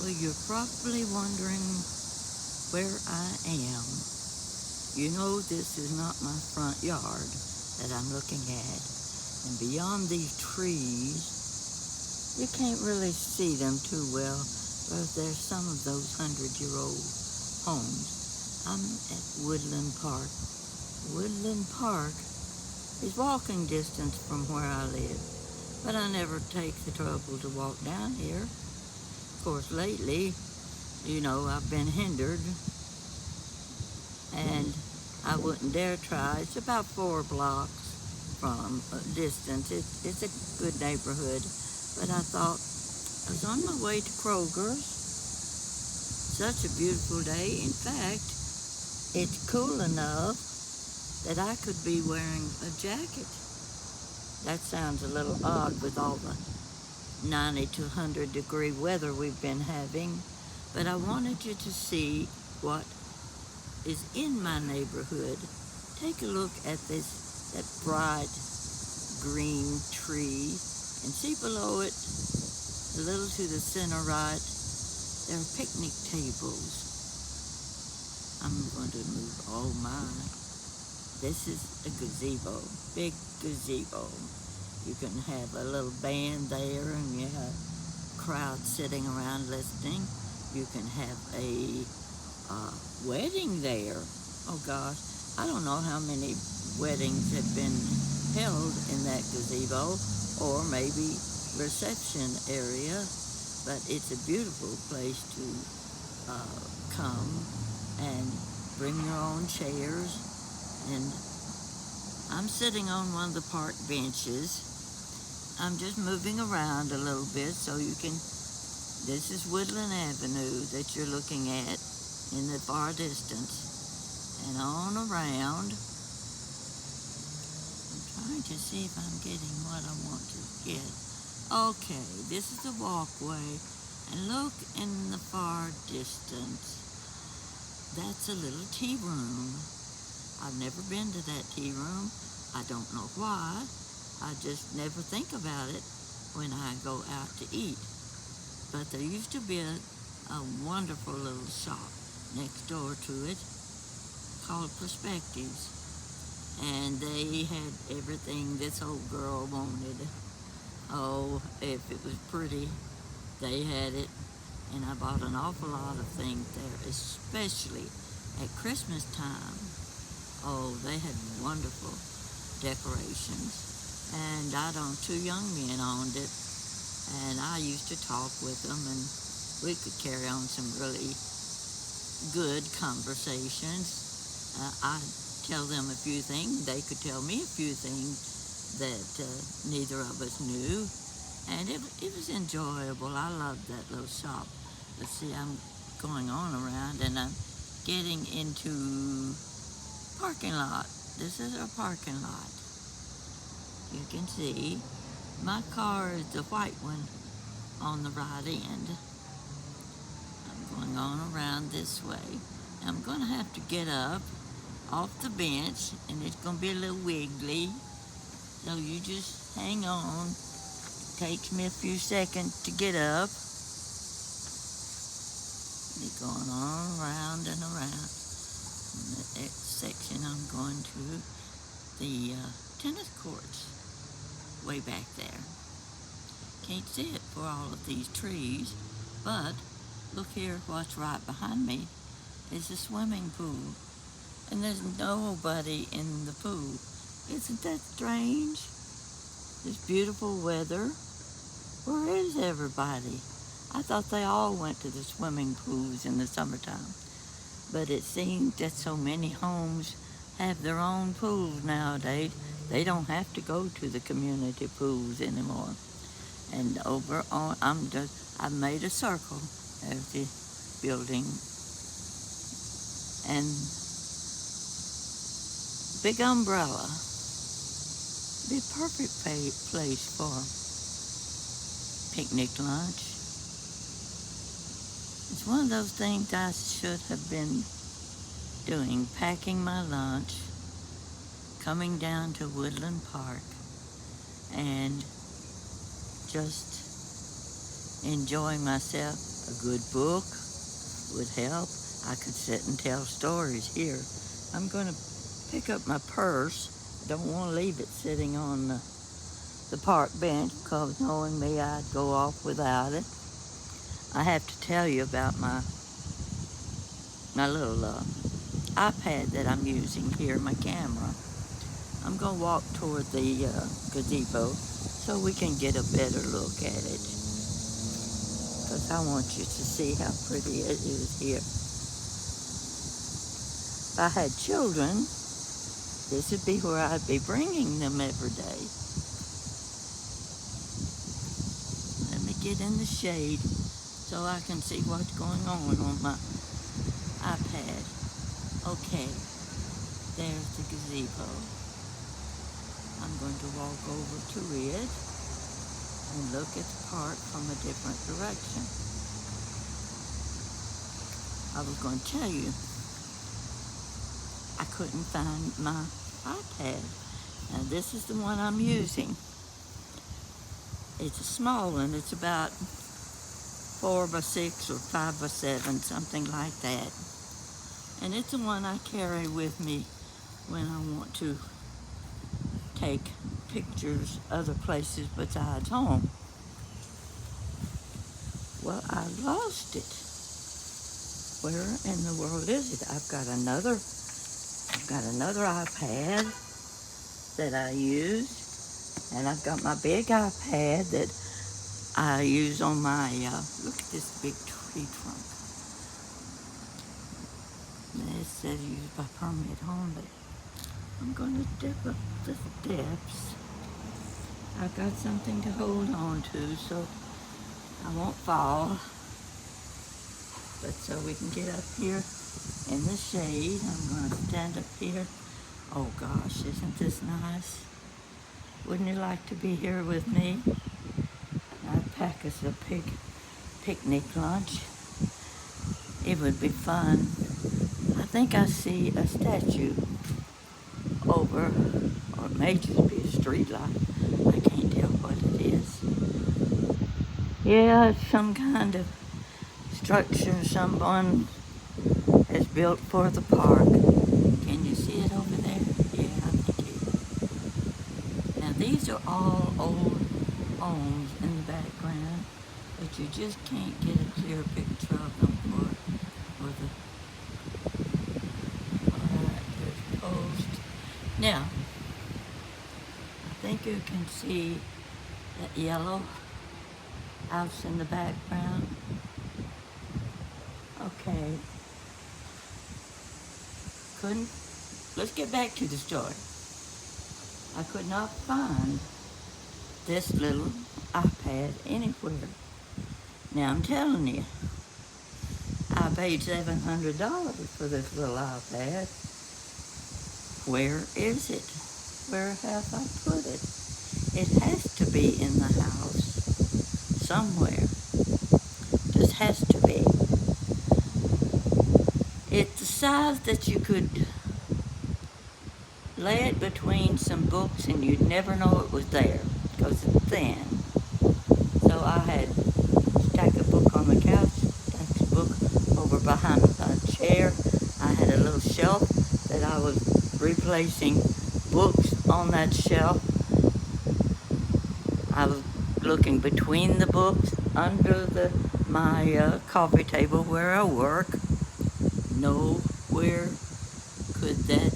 Well, you're probably wondering where I am. You know this is not my front yard that I'm looking at. And beyond these trees, you can't really see them too well, but there's some of those 100-year-old homes. I'm at Woodland Park. Woodland Park is walking distance from where I live, but I never take the trouble to walk down here. Of course, lately, I've been hindered, and I wouldn't dare try. It's about 4 blocks from a distance. It's a good neighborhood, but I thought I was on my way to Kroger's. Such a beautiful day. In fact, it's cool enough that I could be wearing a jacket. That sounds a little odd with all the 90 to 100 degree weather we've been having, but I wanted you to see what is in my neighborhood. Take a look at that bright green tree, and see below it, a little to the center right, there are picnic tables. I'm going to move, oh my. This is a gazebo, big gazebo. You can have a little band there, and you have crowd sitting around listening. You can have a wedding there. Oh gosh, I don't know how many weddings have been held in that gazebo, or maybe reception area, but it's a beautiful place to come and bring your own chairs. And I'm sitting on one of the park benches. I'm just moving around a little bit so you can, this is Woodland Avenue that you're looking at in the far distance. And on around, I'm trying to see if I'm getting what I want to get. Okay, this is the walkway, and look in the far distance. That's a little tea room. I've never been to that tea room. I don't know why. I just never think about it when I go out to eat. But there used to be a wonderful little shop next door to it called Perspectives. And they had everything this old girl wanted. Oh, if it was pretty, they had it. And I bought an awful lot of things there, especially at Christmas time. Oh, they had wonderful decorations. And 2 young men owned it. And I used to talk with them, and we could carry on some really good conversations. I'd tell them a few things. They could tell me a few things that neither of us knew. And it was enjoyable. I loved that little shop. Let's see, I'm going on around, and I'm getting into parking lot. This is our parking lot. You can see my car is the white one on the right end. I'm going on around this way. I'm going to have to get up off the bench, and it's going to be a little wiggly. So you just hang on. It takes me a few seconds to get up. It's going on around and around. In the next section, I'm going to the tennis courts way back there. Can't see it for all of these trees, but look here, what's right behind me is a swimming pool, and there's nobody in the pool. Isn't that strange? This beautiful weather. Where is everybody? I thought they all went to the swimming pools in the summertime, but it seems that so many homes have their own pools nowadays. They don't have to go to the community pools anymore. And over on, I've made a circle of the building, and big umbrella. Be a perfect place for picnic lunch. It's one of those things I should have been doing, packing my lunch, coming down to Woodland Park, and just enjoying myself A good book would help. I could sit and tell stories here. I'm going to pick up my purse. I don't want to leave it sitting on the park bench because knowing me, I'd go off without it. I have to tell you about my little iPad that I'm using here, my camera. I'm going to walk toward the gazebo so we can get a better look at it, because I want you to see how pretty it is here. If I had children, this would be where I'd be bringing them every day. Let me get in the shade so I can see what's going on my iPad. Okay, there's the gazebo. I'm going to walk over to it and look at the park from a different direction. I was going to tell you, I couldn't find my iPad. Now this is the one I'm using. It's a small one. It's about 4 by 6 or 5 by 7, something like that. And it's the one I carry with me when I want to take pictures other places besides home. Well, I lost it. Where in the world is it? I've got another iPad that I use, and I've got my big iPad that I use on my, look at this big tree trunk. It says used by permit only. I'm going to step up the steps. I've got something to hold on to so I won't fall. But so we can get up here in the shade. I'm going to stand up here. Oh gosh, isn't this nice? Wouldn't you like to be here with me? I'd pack us a picnic lunch. It would be fun. I think I see a statue over, or it may just be a street light. I can't tell what it is. Yeah, it's some kind of structure someone has built for the park. Can you see it over there? Yeah, I think it is. Now these are all old homes in the background, but you just can't get a clear picture of them for the post. Now, I think you can see that yellow house in the background. Okay. Let's get back to the story. I could not find this little iPad anywhere. Now I'm telling you, I paid $700 for this little iPad. Where is it? Where have I put it? It has to be in the house somewhere. Just has to be. It's the size that you could lay it between some books and you'd never know it was there because it's thin. So I had stacked a book on the couch, stacked a book over behind a chair. I had a little shelf that I was replacing books on that shelf. I was looking between the books under my coffee table where I work. Nowhere could that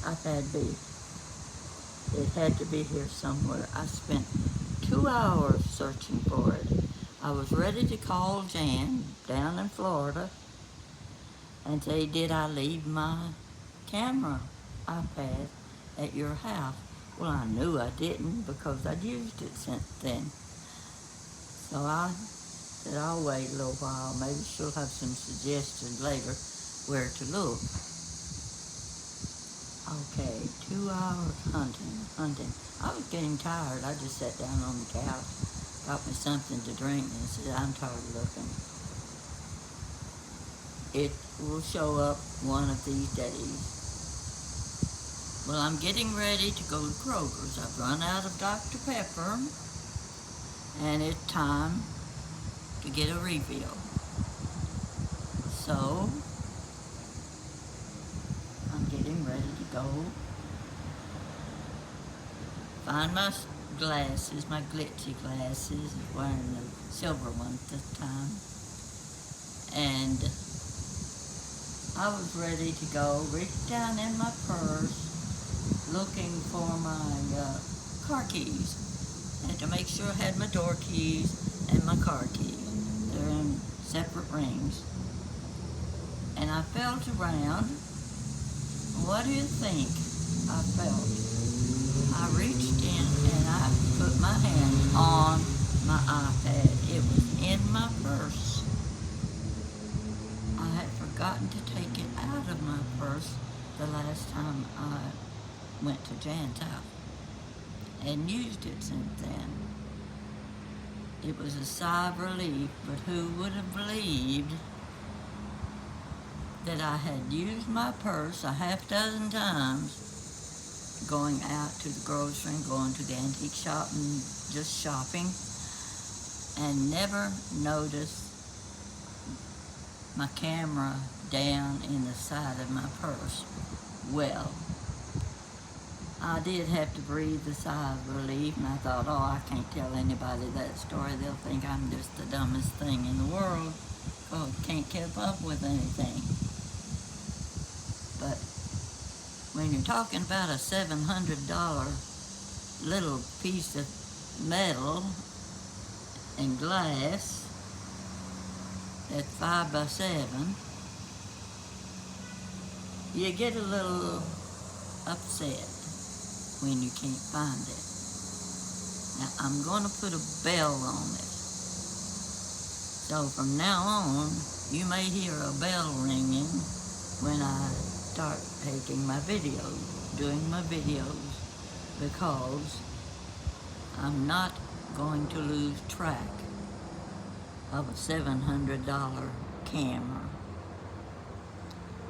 iPad be. It had to be here somewhere. I spent 2 hours searching for it. I was ready to call Jan down in Florida and say, did I leave my camera iPad at your house? Well, I knew I didn't because I'd used it since then. So I said, I'll wait a little while. Maybe she'll have some suggestions later where to look. Okay, 2 hours hunting. I was getting tired. I just sat down on the couch, got me something to drink, and said, I'm tired of looking. It will show up one of these days. Well, I'm getting ready to go to Kroger's. I've run out of Dr. Pepper, and it's time to get a refill. So, I'm getting ready to go find my glasses, my glitzy glasses, wearing the silver ones this time. And I was ready to go, reach down in my purse, looking for my car keys. And to make sure I had my door keys and my car keys. They're in separate rings. And I felt around. What do you think I felt? I reached in and I put my hand on my iPad. It was in my purse. I had forgotten to take it out of my purse the last time I went to Jan's house and used it since then. It was a sigh of relief, but who would have believed that I had used my purse a half dozen times going out to the grocery and going to the antique shop and just shopping, and never noticed my camera down in the side of my purse. Well, I did have to breathe a sigh of relief, and I thought, oh, I can't tell anybody that story. They'll think I'm just the dumbest thing in the world. Oh, can't keep up with anything. But when you're talking about a $700 little piece of metal and glass that's 5 by 7, you get a little upset when you can't find it. Now, I'm going to put a bell on it. So from now on, you may hear a bell ringing when I start taking my videos, doing my videos, because I'm not going to lose track of a $700 camera.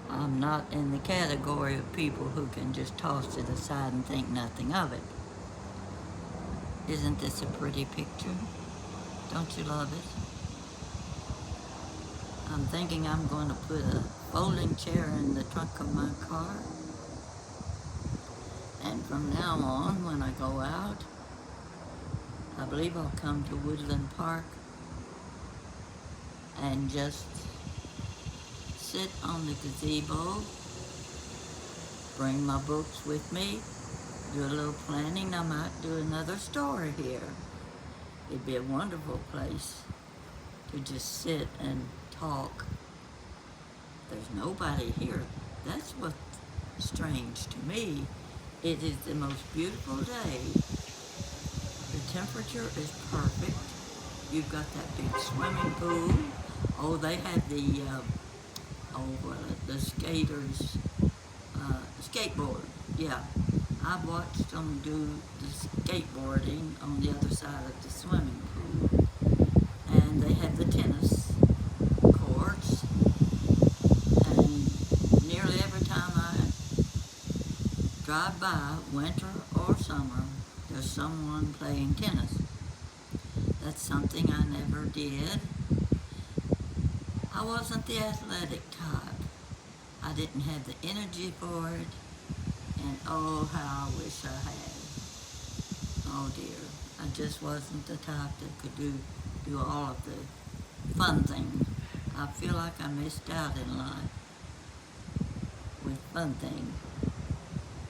I'm not in the category of people who can just toss it aside and think nothing of it. Isn't this a pretty picture? Don't you love it? I'm thinking I'm going to put a folding chair in the trunk of my car. And from now on, when I go out, I believe I'll come to Woodland Park and just sit on the gazebo, bring my books with me, do a little planning. I might do another story here. It'd be a wonderful place to just sit and talk. There's nobody here. That's what's strange to me. It is the most beautiful day. The temperature is perfect. You've got that big swimming pool. Oh, they have the skaters skateboard. Yeah, I've watched them do the skateboarding on the other side of the swimming pool. And they have the tennis courts. And nearly every time I drive by, winter or summer, there's someone playing tennis. That's something I never did. I wasn't the athletic type. I didn't have the energy for it. And oh, how I wish I had. Oh dear, I just wasn't the type that could do all of the fun things. I feel like I missed out in life with fun things.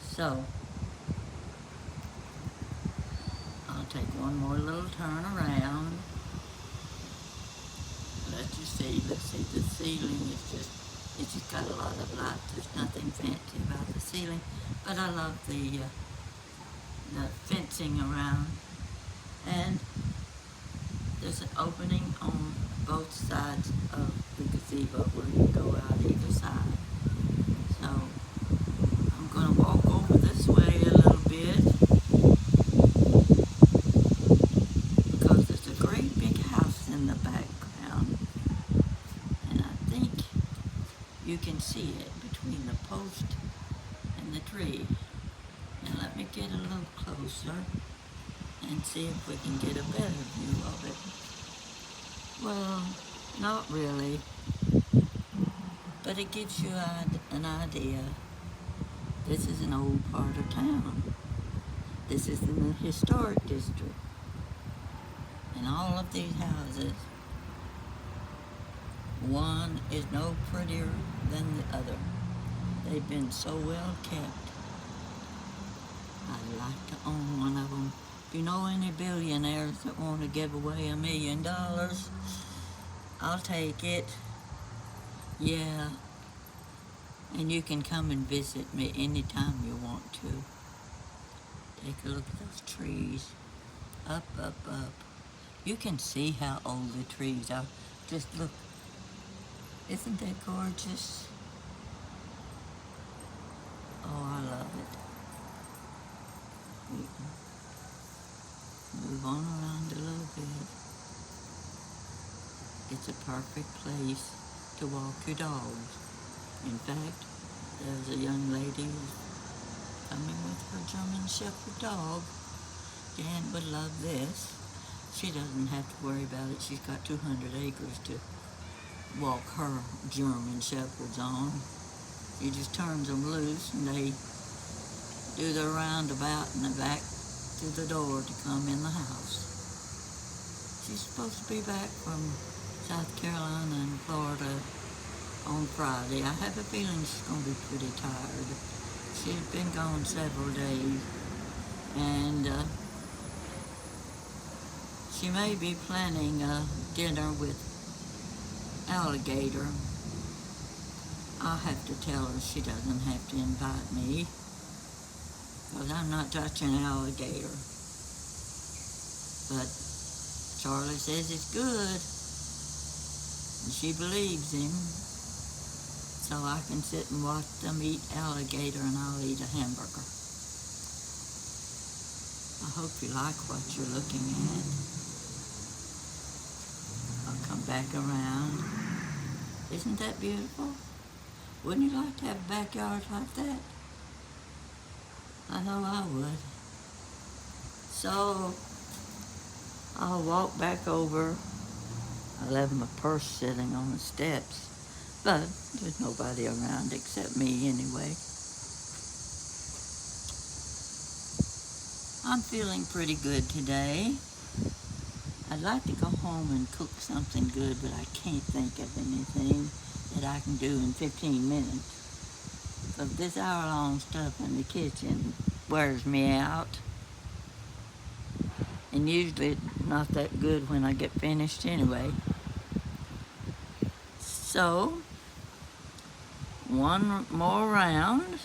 So, I'll take one more little turn around. Let's see, the ceiling is it's just got a lot of light. There's nothing fancy about the ceiling, but I love the fencing around. And there's an opening on both sides of the gazebo where you can go out either side. So I'm going to walk over this way a little bit because there's a great big house in the background, and I think you can see it between the post and the tree. And let me get a little closer and see if we can get a better view of it. Well, Not really, but it gives you an idea. This is an old part of town. This is in the historic district. And all of these houses, one is no prettier than the other. They've been so well kept. I'd like to own one of them. If you know any billionaires that want to give away $1 million, I'll take it. Yeah. And you can come and visit me anytime you want to. Take a look at those trees. Up, up, up. You can see how old the trees are. Just look. Isn't that gorgeous? Oh, I love it. We can move on around a little bit. It's a perfect place to walk your dogs. In fact, there's a young lady who's coming with her German Shepherd dog. Jan would love this. She doesn't have to worry about it. She's got 200 acres to walk her German Shepherds on. She just turns them loose and they do their roundabout and they're back to the door to come in the house. She's supposed to be back from South Carolina and Florida on Friday. I have a feeling she's going to be pretty tired. She's been gone several days, and she may be planning a dinner with alligator. I'll have to tell her she doesn't have to invite me, because I'm not touching alligator. But Charlie says it's good, and she believes him. So I can sit and watch them eat alligator and I'll eat a hamburger. I hope you like what you're looking at. I'll come back around. Isn't that beautiful? Wouldn't you like to have a backyard like that? I know I would. So I'll walk back over. I left my purse sitting on the steps. But there's nobody around except me anyway. I'm feeling pretty good today. I'd like to go home and cook something good, but I can't think of anything that I can do in 15 minutes. Because this hour-long stuff in the kitchen wears me out. And usually it's not that good when I get finished anyway. So, one more round.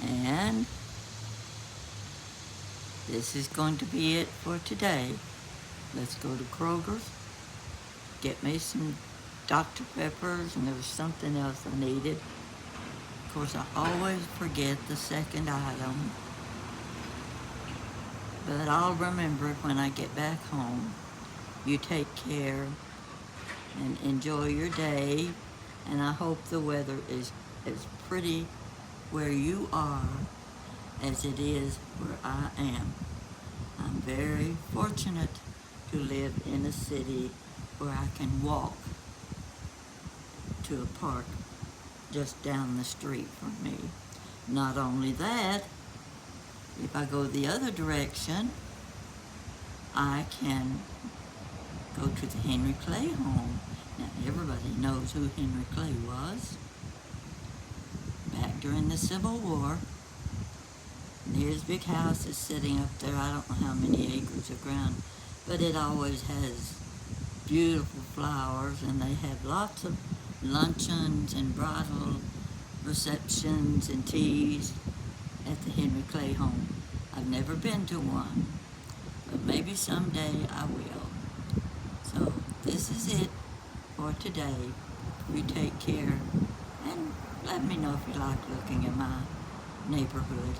And this is going to be it for today. Let's go to Kroger's, get me some Dr. Peppers, and there was something else I needed. Of course, I always forget the second item, but I'll remember it when I get back home. You take care and enjoy your day, and I hope the weather is as pretty where you are as it is where I am. I'm very fortunate to live in a city where I can walk to a park just down the street from me. Not only that, if I go the other direction, I can go to the Henry Clay home. Now, everybody knows who Henry Clay was. Back during the Civil War. And here's a big house that's sitting up there. I don't know how many acres of ground, but it always has beautiful flowers, and they have lots of luncheons and bridal receptions and teas at the Henry Clay home. I've never been to one, but maybe someday I will. So this is it for today. You take care, and let me know if you like looking at my neighborhood.